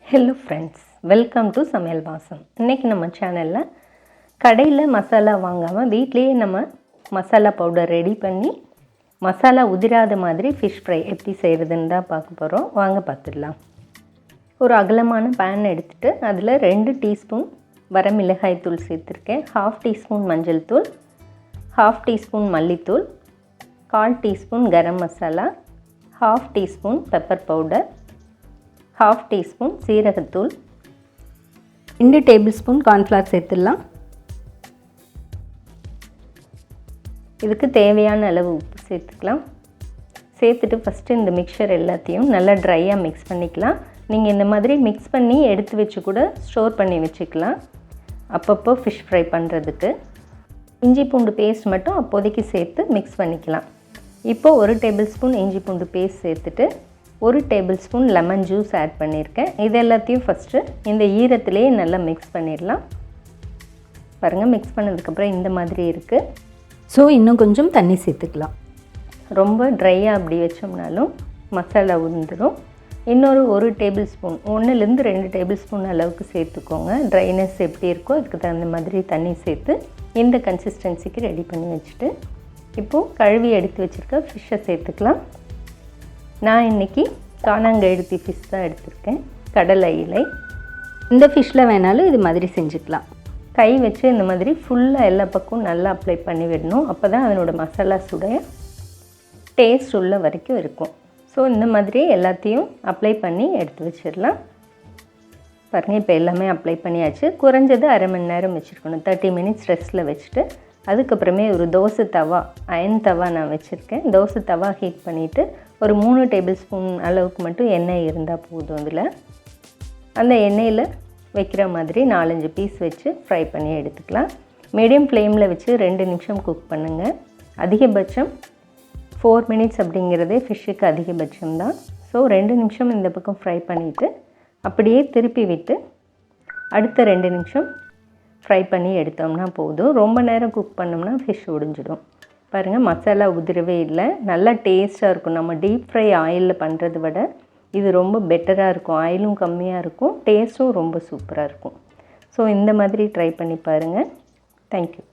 Hello friends, welcome to சமையல் வாசம். இன்றைக்கி நம்ம சேனலில் கடையில் மசாலா வாங்காமல் வீட்லேயே நம்ம மசாலா பவுடர் ரெடி பண்ணி மசாலா உதிராத மாதிரி ஃபிஷ் ஃப்ரை எப்படி செய்கிறதுன்னு தான் பார்க்க போகிறோம். வாங்க பார்த்துடலாம். ஒரு அகலமான பேன் எடுத்துகிட்டு அதில் 2 டீஸ்பூன் வரமிளகாய் தூள் சேர்த்துருக்கேன், 1/2 டீஸ்பூன் மஞ்சள் தூள், 1/2 டீஸ்பூன் மல்லித்தூள், 1/4 teaspoon garam masala, 1/2 teaspoon pepper powder, 1/2 teaspoon சீரகத்தூள், 2 டேபிள் ஸ்பூன் கார்ன்ஃப்ளவர் சேர்த்துடலாம். இதுக்கு தேவையான அளவு உப்பு சேர்த்துக்கலாம். சேர்த்துட்டு ஃபஸ்ட்டு இந்த மிக்சர் எல்லாத்தையும் நல்லா ட்ரையாக மிக்ஸ் பண்ணிக்கலாம். நீங்கள் இந்த மாதிரி மிக்ஸ் பண்ணி எடுத்து வச்சு கூட ஸ்டோர் பண்ணி வச்சுக்கலாம் அப்பப்போ ஃபிஷ் ஃப்ரை பண்ணுறதுக்கு. இஞ்சி பூண்டு பேஸ்ட் மட்டும் அப்போதைக்கு சேர்த்து மிக்ஸ் பண்ணிக்கலாம். இப்போது 1 டேபிள் ஸ்பூன் இஞ்சி பூண்டு பேஸ்ட் சேர்த்துட்டு 1 table spoon lemon juice add பண்ணியிருக்கேன். இது எல்லாத்தையும் ஃபஸ்ட்டு இந்த ஈரத்துலேயே நல்லா மிக்ஸ் பண்ணிடலாம். பாருங்கள், மிக்ஸ் பண்ணதுக்கப்புறம் இந்த மாதிரி இருக்குது. ஸோ இன்னும் கொஞ்சம் தண்ணி சேர்த்துக்கலாம். ரொம்ப ட்ரையாக அப்படி வச்சோம்னாலும் மசாலா உந்துடும். இன்னொரு 1 டேபிள் ஸ்பூன், 1லேருந்து 2 டேபிள் ஸ்பூன் அளவுக்கு சேர்த்துக்கோங்க. ட்ரைனஸ் எப்படி இருக்கோ அதுக்கு தகுந்த மாதிரி தண்ணி சேர்த்து இந்த கன்சிஸ்டன்சிக்கு ரெடி பண்ணி வச்சுட்டு இப்போது கழுவி எடுத்து வச்சுருக்க ஃபிஷ்ஷை சேர்த்துக்கலாம். நான் இன்றைக்கி காணாங்கழுத்தி ஃபிஷ் தான் எடுத்திருக்கேன், கடலை இலை. இந்த ஃபிஷ்ஷில் வேணாலும் இது மாதிரி செஞ்சுக்கலாம். கை வச்சு இந்த மாதிரி ஃபுல்லாக எல்லா பக்கமும் நல்லா அப்ளை பண்ணி விடணும். அப்போ தான் அதனோட மசாலா சுடைய டேஸ்ட் உள்ள வரைக்கும் இருக்கும். ஸோ இந்த மாதிரி எல்லாத்தையும் அப்ளை பண்ணி எடுத்து வச்சிடலாம். பாருங்கள், இப்போ எல்லாமே அப்ளை பண்ணியாச்சு. குறைஞ்சது அரை மணி நேரம் வச்சுருக்கணும், 30 மினிட்ஸ் ரெஸ்ட்டில் வச்சுட்டு அதுக்கப்புறமே ஒரு தோசை தவா, அயன் தவா நான் வச்சுருக்கேன். தோசை தவா ஹீட் பண்ணிவிட்டு ஒரு 3 டேபிள் ஸ்பூன் அளவுக்கு மட்டும் எண்ணெய் இருந்தால் போதும். அதில் அந்த எண்ணெயில் வைக்கிற மாதிரி 4-5 பீஸ் வச்சு ஃப்ரை பண்ணி எடுத்துக்கலாம். மீடியம் ஃப்ளேமில் வச்சு 2 நிமிஷம் குக் பண்ணுங்கள். அதிகபட்சம் 4 மினிட்ஸ் அப்படிங்கிறதே ஃபிஷ்ஷுக்கு அதிகபட்சம் தான். ஸோ 2 நிமிஷம் இந்த பக்கம் ஃப்ரை பண்ணிவிட்டு அப்படியே திருப்பி விட்டு அடுத்த 2 நிமிஷம் ஃப்ரை பண்ணி எடுத்தோம்னா போதும். ரொம்ப நேரம் குக் பண்ணோம்னா ஃபிஷ் உடைஞ்சிடும். பாருங்கள், மசாலா உதிரவே இல்லை, நல்லா டேஸ்ட்டாக இருக்கும். நம்ம டீப் ஃப்ரை ஆயிலில் பண்ணுறதை விட இது ரொம்ப பெட்டராக இருக்கும். ஆயிலும் கம்மியாக இருக்கும், டேஸ்ட்டும் ரொம்ப சூப்பராக இருக்கும். ஸோ இந்த மாதிரி ட்ரை பண்ணி பாருங்கள். தேங்க்யூ.